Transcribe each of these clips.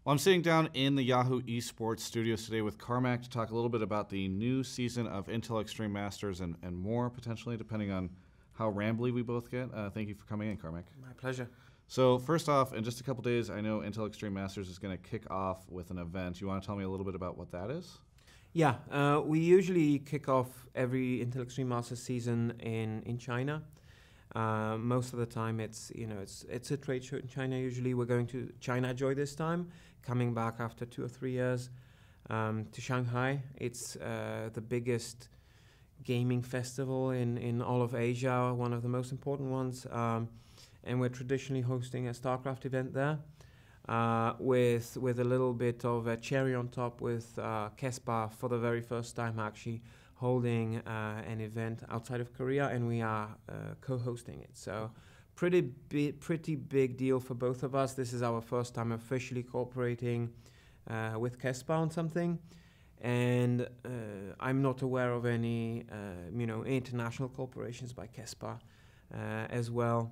Well, I'm sitting down in the Yahoo Esports studios today with Carmac to talk a little bit about the new season of Intel Extreme Masters and more, potentially, depending on how rambly we both get. Thank you for coming in, Carmac. My pleasure. So first off, in just a couple days, I know Intel Extreme Masters is going to kick off with an event. You want to tell me a little bit about what that is? Yeah, we usually kick off every Intel Extreme Masters season in China. Most of the time, it's a trade show in China. Usually, we're going to China Joy this time, coming back after 2 or 3 years to Shanghai. It's the biggest gaming festival in all of Asia, one of the most important ones, and we're traditionally hosting a StarCraft event there with a little bit of a cherry on top with Cobra for the very first time actually holding an event outside of Korea, and we are co-hosting it. So pretty big deal for both of us. This is our first time officially cooperating with Cobra on something, and I'm not aware of any international corporations by Cobra as well.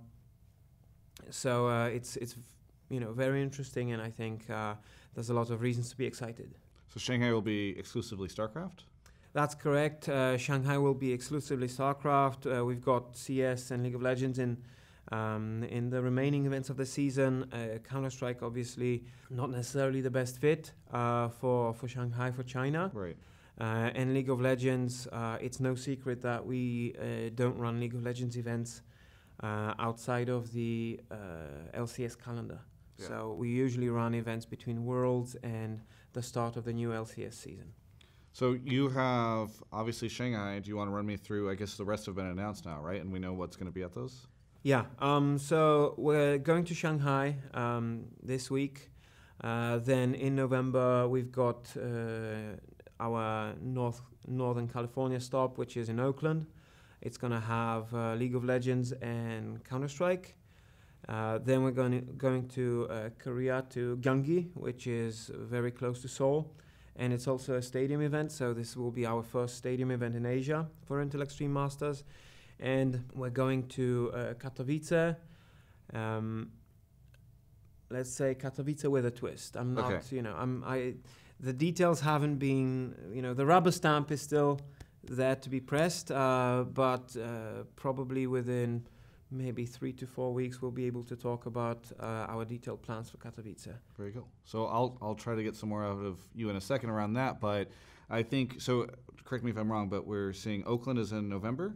So it's very interesting, and I think there's a lot of reasons to be excited. So Shanghai will be exclusively StarCraft? That's correct. Shanghai will be exclusively StarCraft. We've got CS and League of Legends in the remaining events of the season. CounterStrike, obviously, not necessarily the best fit for Shanghai, for China. Right. And League of Legends, it's no secret that we don't run League of Legends events outside of the LCS calendar. Yeah. So we usually run events between Worlds and the start of the new LCS season. So you have, obviously, Shanghai. Do you want to run me through, I guess the rest have been announced now, right? And we know what's going to be at those? Yeah. So we're going to Shanghai this week. Then in November, we've got our Northern California stop, which is in Oakland. It's going to have League of Legends and CounterStrike. Then we're going to Korea, to Gyeonggi, which is very close to Seoul. And it's also a stadium event, so this will be our first stadium event in Asia for Intel Extreme Masters. And we're going to Katowice. Let's say Katowice with a twist. I'm not, okay. The details haven't been, the rubber stamp is still there to be pressed, but probably within maybe 3 to 4 weeks, we'll be able to talk about our detailed plans for Katowice. Very cool. So I'll try to get some more out of you in a second around that, but I think, so correct me if I'm wrong, but we're seeing Oakland is in November?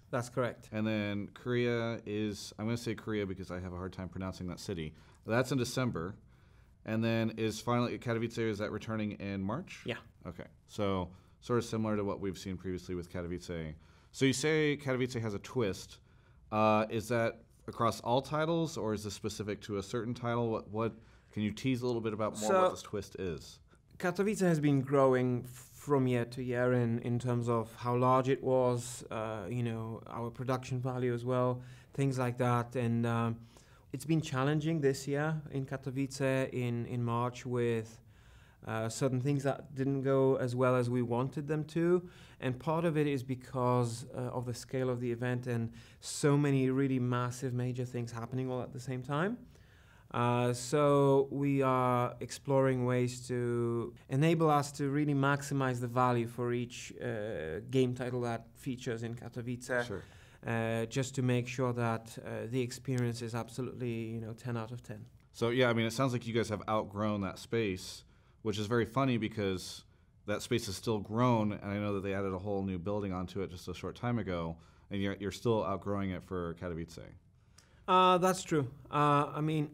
That's correct. And then Korea is, I'm going to say Korea because I have a hard time pronouncing that city. That's in December. And then is finally, Katowice, is that returning in March? Yeah. Okay. So sort of similar to what we've seen previously with Katowice. So you say Katowice has a twist. Is that across all titles, or is this specific to a certain title? What can you tease a little bit about more what this twist is? Katowice has been growing from year to year in terms of how large it was, our production value as well, things like that. And it's been challenging this year in Katowice in March with certain things that didn't go as well as we wanted them to. And part of it is because of the scale of the event and so many really massive major things happening all at the same time. So we are exploring ways to enable us to really maximize the value for each game title that features in Katowice. Sure. Just to make sure that the experience is absolutely 10 out of 10. So yeah, I mean, it sounds like you guys have outgrown that space, which is very funny because that space is still grown, and I know that they added a whole new building onto it just a short time ago, and you're still outgrowing it for Katowice. That's true. I mean,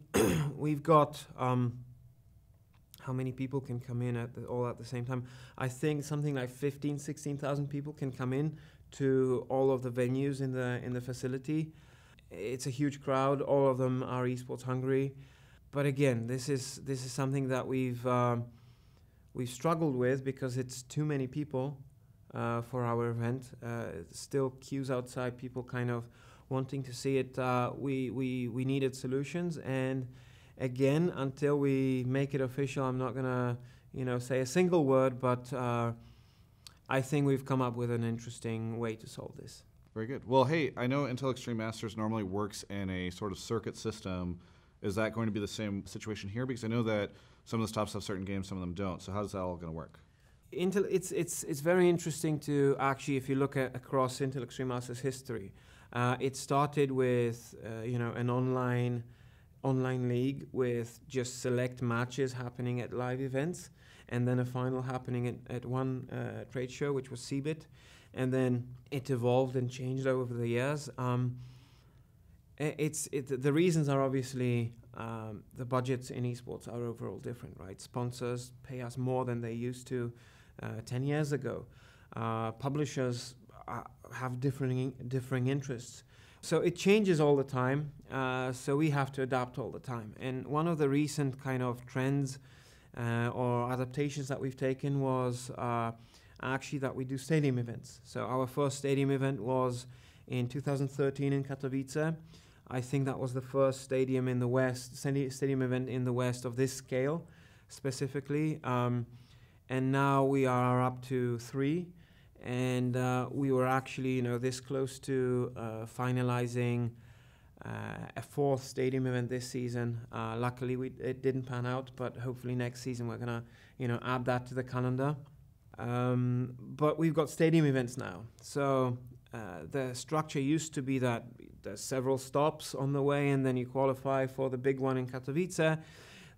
we've got how many people can come in all at the same time? I think something like 15,000, 16,000 people can come in to all of the venues in the facility. It's a huge crowd. All of them are esports hungry. But again, this is something that we've struggled with because it's too many people for our event. Still queues outside, people kind of wanting to see it. We needed solutions, and again, until we make it official, I'm not gonna say a single word, but I think we've come up with an interesting way to solve this. Very good. Well, hey, I know Intel Extreme Masters normally works in a sort of circuit system. Is that going to be the same situation here? Because I know that some of the stops have certain games, some of them don't. So how's that all going to work? Intel, it's very interesting to actually, if you look at across Intel Extreme Masters history, it started with an online league with just select matches happening at live events, and then a final happening at one trade show, which was CeBIT, and then it evolved and changed over the years. The reasons are obviously the budgets in esports are overall different, right? Sponsors pay us more than they used to 10 years ago. Publishers have differing interests. So it changes all the time, so we have to adapt all the time. And one of the recent kind of trends or adaptations that we've taken was actually that we do stadium events. So our first stadium event was in 2013 in Katowice. I think that was the first stadium in the West, stadium event in the West of this scale specifically. And now we are up to 3. And we were actually, this close to finalizing a 4th stadium event this season. Luckily, it didn't pan out, but hopefully next season we're gonna, add that to the calendar. But we've got stadium events now. So the structure used to be that there's several stops on the way, and then you qualify for the big one in Katowice.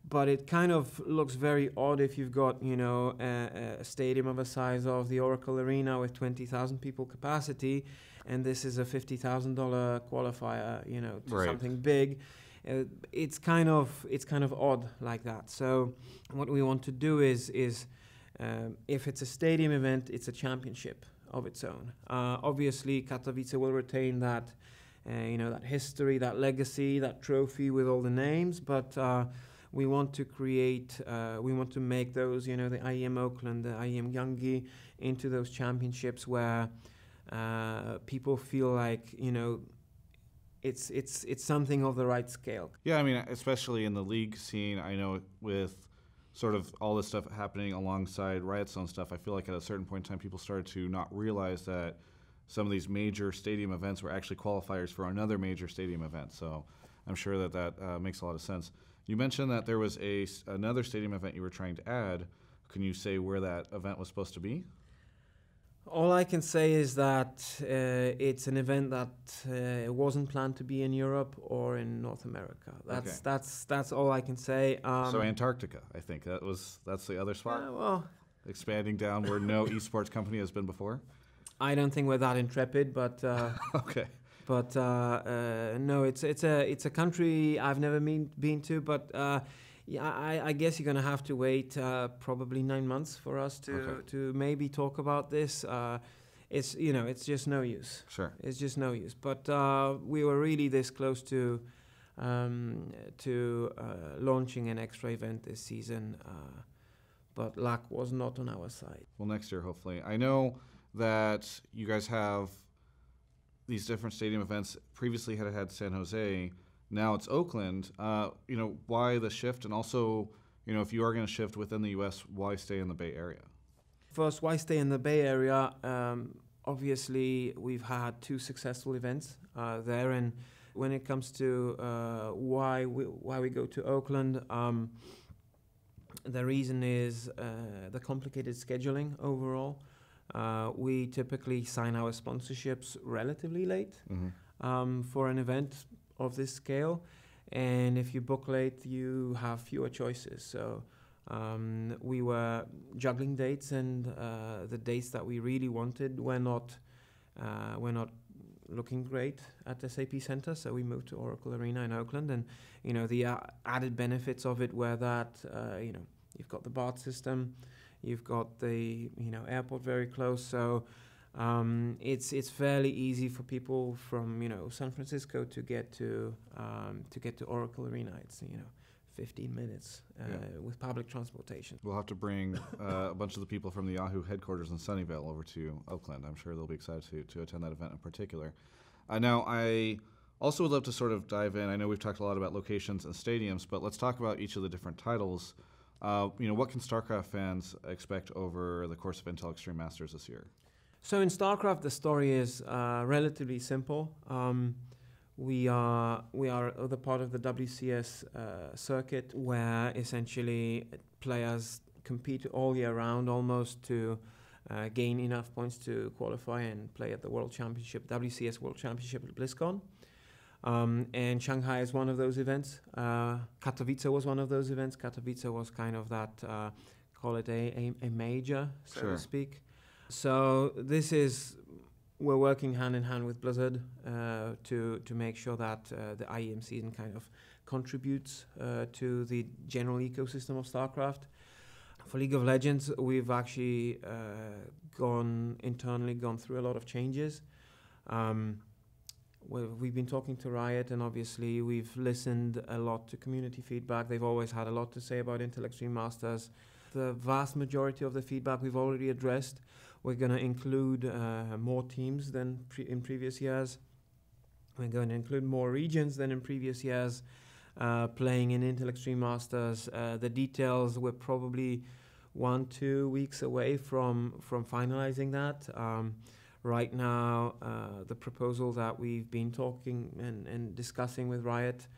But it kind of looks very odd if you've got, a stadium of the size of the Oracle Arena with 20,000 people capacity, and this is a $50,000 qualifier, to something big. It's kind of odd like that. So what we want to do is if it's a stadium event, it's a championship of its own. Obviously, Katowice will retain that, that history, that legacy, that trophy with all the names, but we want to make those, the IEM Oakland, the IEM Shanghai into those championships where people feel like, it's something of the right scale. Yeah, I mean, especially in the league scene, I know with sort of all this stuff happening alongside Riot Zone stuff, I feel like at a certain point in time, people started to not realize that some of these major stadium events were actually qualifiers for another major stadium event. So I'm sure that makes a lot of sense. You mentioned that there was another stadium event you were trying to add. Can you say where that event was supposed to be? All I can say is that it's an event that it wasn't planned to be in Europe or in North America. That's all I can say. So Antarctica, I think that's the other spot. Well, expanding down where no esports company has been before. I don't think we're that intrepid, but okay. But no, it's a country I've never been to. But I guess you're gonna have to wait probably 9 months for us to maybe talk about this. It's just no use. Sure. It's just no use. But we were really this close to launching an extra event this season, but luck was not on our side. Well, next year hopefully. I know that you guys have these different stadium events. Previously had San Jose, now it's Oakland. Why the shift? And also, if you are going to shift within the U.S., why stay in the Bay Area? First, why stay in the Bay Area? Obviously, we've had 2 successful events there, and when it comes to why we go to Oakland, the reason is the complicated scheduling overall. We typically sign our sponsorships relatively late for an event of this scale, and if you book late, you have fewer choices. So we were juggling dates, and the dates that we really wanted were not looking great at SAP Center. So we moved to Oracle Arena in Oakland, and the added benefits of it were that you've got the BART system. You've got the airport very close, so it's fairly easy for people from San Francisco to get to Oracle Arena. It's 15 minutes with public transportation. We'll have to bring a bunch of the people from the Yahoo headquarters in Sunnyvale over to Oakland. I'm sure they'll be excited to attend that event in particular. Now, I also would love to sort of dive in. I know we've talked a lot about locations and stadiums, but let's talk about each of the different titles. What can StarCraft fans expect over the course of Intel Extreme Masters this year? So in StarCraft, the story is relatively simple. we are the part of the WCS circuit, where essentially players compete all year round almost to gain enough points to qualify and play at the World Championship, WCS World Championship at BlizzCon. And Shanghai is one of those events. Katowice was one of those events. Katowice was kind of that, call it a major, so to speak. So we're working hand in hand with Blizzard to make sure that the IEM season kind of contributes to the general ecosystem of StarCraft. For League of Legends, we've actually gone through a lot of changes. We've been talking to Riot, and obviously we've listened a lot to community feedback. They've always had a lot to say about Intel Extreme Masters. The vast majority of the feedback we've already addressed. We're going to include more teams than in previous years. We're going to include more regions than in previous years playing in Intel Extreme Masters. The details, we're probably 1-2 weeks away from finalizing that. Right now, the proposal that we've been talking and discussing with Riot,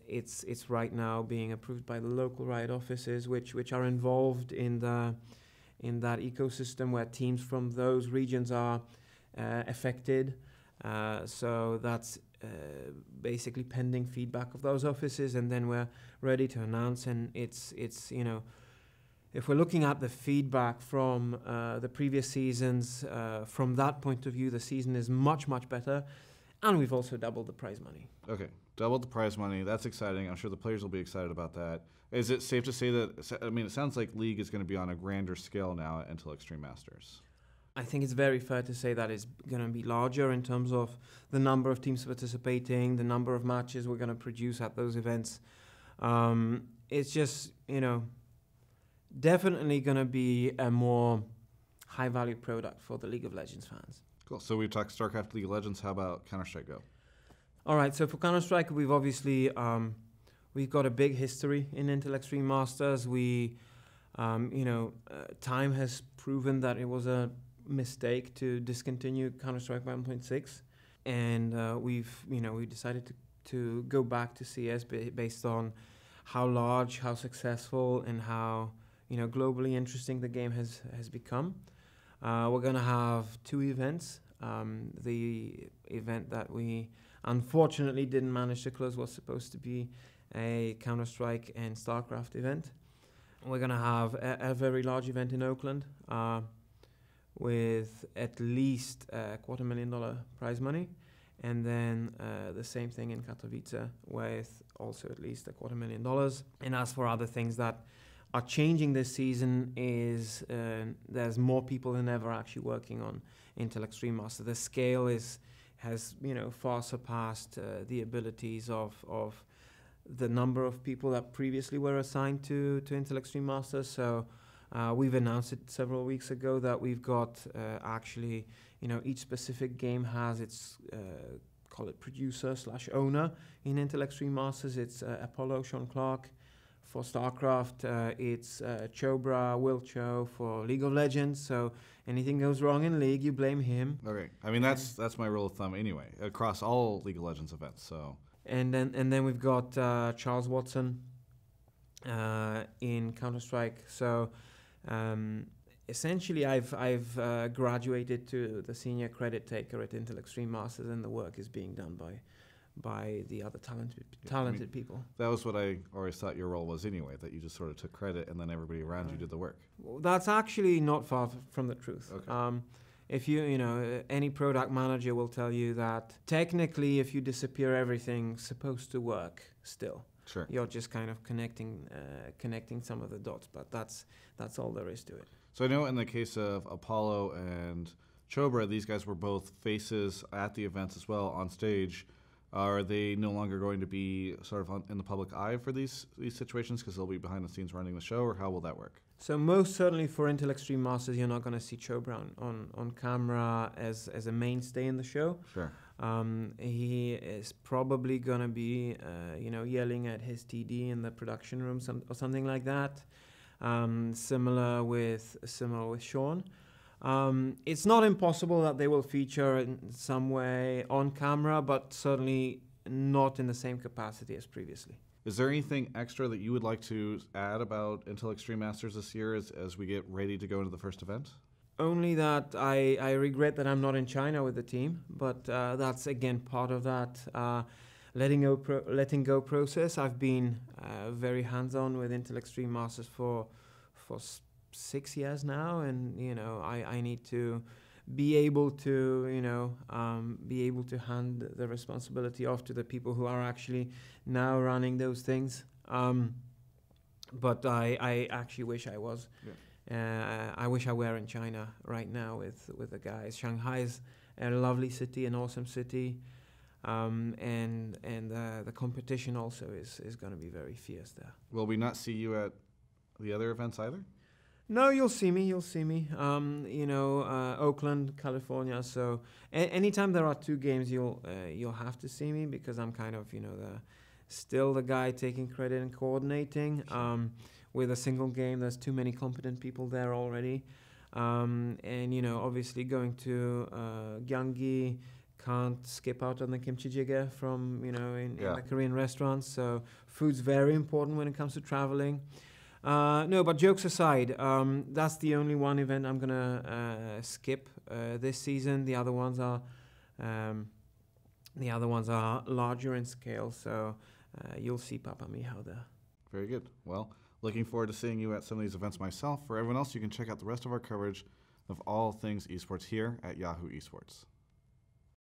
it's right now being approved by the local Riot offices, which are involved in that ecosystem where teams from those regions are affected. So that's basically pending feedback of those offices, and then we're ready to announce. And it's if we're looking at the feedback from the previous seasons, from that point of view, the season is much, much better. And we've also doubled the prize money. Okay, doubled the prize money. That's exciting. I'm sure the players will be excited about that. Is it safe to say that, I mean, it sounds like League is going to be on a grander scale now at Intel Extreme Masters. I think it's very fair to say that it's going to be larger in terms of the number of teams participating, the number of matches we're going to produce at those events. It's just, definitely going to be a more high-value product for the League of Legends fans. Cool. So we've talked StarCraft, League of Legends. How about CounterStrike Go? All right. So for CounterStrike, we've obviously we've got a big history in Intel Extreme Masters. Time has proven that it was a mistake to discontinue CounterStrike 1.6, and we decided to go back to CS based on how large, how successful, and how globally interesting the game has become. We're going to have 2 events. The event that we unfortunately didn't manage to close was supposed to be a Counter-Strike and StarCraft event. We're going to have a very large event in Oakland with at least $250,000 prize money. And then the same thing in Katowice with also at least $250,000. And as for other things that are changing this season is there's more people than ever actually working on Intel Extreme Master. The scale has far surpassed the abilities of the number of people that previously were assigned to Intel Extreme Masters. So we've announced it several weeks ago that we've got actually, each specific game has its call it producer/owner. In Intel Extreme Masters, it's Apollo, Sean Clark. For StarCraft, it's Cobra, Will Cho. For League of Legends, so anything goes wrong in League, you blame him. Okay, I mean that's my rule of thumb anyway across all League of Legends events. So and then we've got Charles Watson in Counter-Strike. So essentially, I've graduated to the senior credit taker at Intel Extreme Masters, and the work is being done by the other talented people. That was what I always thought your role was anyway, that you just sort of took credit and then everybody around you did the work. Well, that's actually not far from the truth. Okay. If any product manager will tell you that technically if you disappear, everything's supposed to work still. Sure. You're just kind of connecting some of the dots, but that's all there is to it. So I know in the case of Apollo and Cobra, these guys were both faces at the events as well on stage. Are they no longer going to be sort of in the public eye for these situations because they'll be behind the scenes running the show, or how will that work? So most certainly for Intel Extreme Masters, you're not going to see Cobra on camera as a mainstay in the show. Sure. He is probably going to be, yelling at his TD in the production room or something like that. Similar with Sean. It's not impossible that they will feature in some way on camera, but certainly not in the same capacity as previously. Is there anything extra that you would like to add about Intel Extreme Masters this year as we get ready to go into the first event? Only that I regret that I'm not in China with the team, but that's again part of that letting go process. I've been very hands-on with Intel Extreme Masters for 6 years now, and I need to be able to hand the responsibility off to the people who are actually now running those things. But I actually wish I was. Yeah. I wish I were in China right now with the guys. Shanghai is a lovely city, an awesome city, and the competition also is going to be very fierce there. Will we not see you at the other events either? No, you'll see me. Oakland, California. So anytime there are 2 games, you'll have to see me, because I'm kind of still the guy taking credit and coordinating. With a single game, there's too many competent people there already, and obviously going to Gyeonggi, can't skip out on the kimchi jjigae from in the Korean restaurants. So food's very important when it comes to traveling. No, but jokes aside, that's the only one event I'm gonna skip this season. The other ones are larger in scale, so you'll see Papa Michal there. Very good. Well, looking forward to seeing you at some of these events myself. For everyone else, you can check out the rest of our coverage of all things esports here at Yahoo Esports.